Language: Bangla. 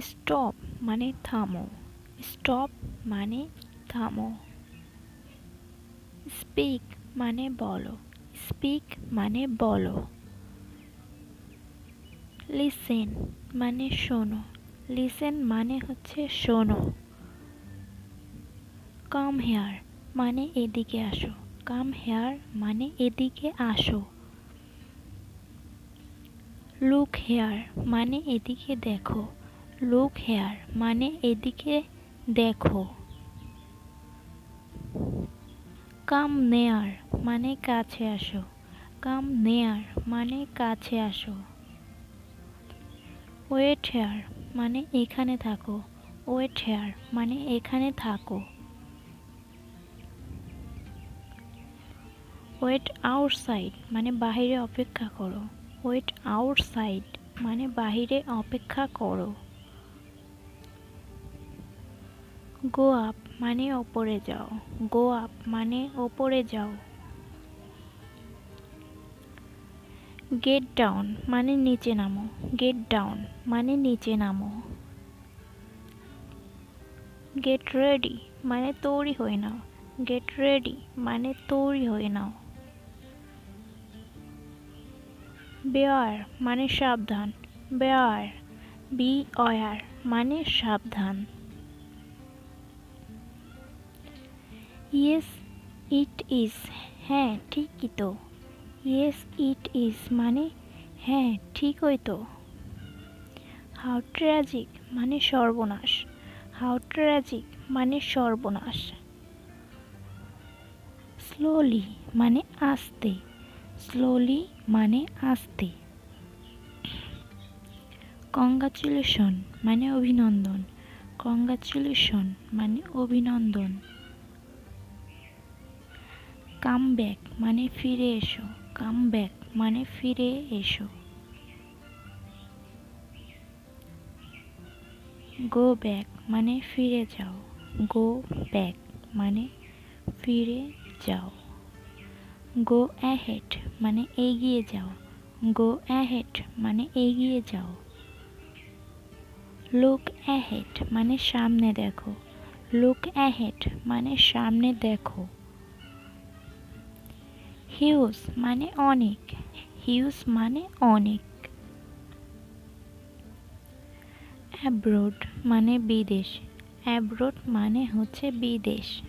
স্টপ মানে থামো, স্টপ মানে থামো। স্পিক মানে বলো, স্পিক মানে বলো। লিসেন মানে শোনো, লিসেন মানে হচ্ছে শোনো। কাম হেয়ার মানে এদিকে আসো, কাম হেয়ার মানে এদিকে আসো। লুক হেয়ার মানে এদিকে দেখো, লুক হেয়ার মানে এদিকে দেখো। কাম নেয়ার মানে কাছে আসো, কাম নেয়ার মানে কাছে আসো। ওয়েট হেয়ার মানে এখানে থাকো, ওয়েট হেয়ার মানে এখানে থাকো। ওয়েট আউটসাইড মানে বাহিরে অপেক্ষা করো, ওয়েট আউটসাইড মানে বাহিরে অপেক্ষা করো। গো আপ মানে ওপরে যাও, গো আপ মানে ওপরে যাও। গেট ডাউন মানে নিচে নামো, গেট ডাউন মানে নিচে নামো। গেট রেডি মানে তৈরি হয়ে নাও, গেট রেডি মানে তৈরি হয়ে নাও। বেয়ার মানে সাবধান, বেয়ার বি অয়ার মানে সাবধান। ইয়েস ইট ইজ হ্যাঁ ঠিকই তো, ইয়েস ইট ইজ মানে হ্যাঁ ঠিকই তো। হাউ ট্র্যাজিক মানে সর্বনাশ, হাউ ট্র্যাজিক মানে সর্বনাশ। স্লোলি মানে আস্তে, স্লোলি মানে আস্তে। কংগ্রাচুলেশন মানে অভিনন্দন, কংগ্রাচুলেশন মানে অভিনন্দন। কাম ব্যাক মানে ফিরে এসো, কাম ব্যাক মানে ফিরে এসো। গো ব্যাক মানে ফিরে যাও, গো ব্যাক মানে ফিরে যাও। গো অ্যাহেড মানে এগিয়ে যাও, গো অ্যাহেড মানে এগিয়ে যাও। লুক অ্যাহেড মানে সামনে দেখো, লুক অ্যাহেড মানে সামনে দেখো। হিউজ মানে অনেক, হিউজ মানে অনেক। অ্যাব্রোড মানে বিদেশ, অ্যাব্রোড মানে হচ্ছে বিদেশ।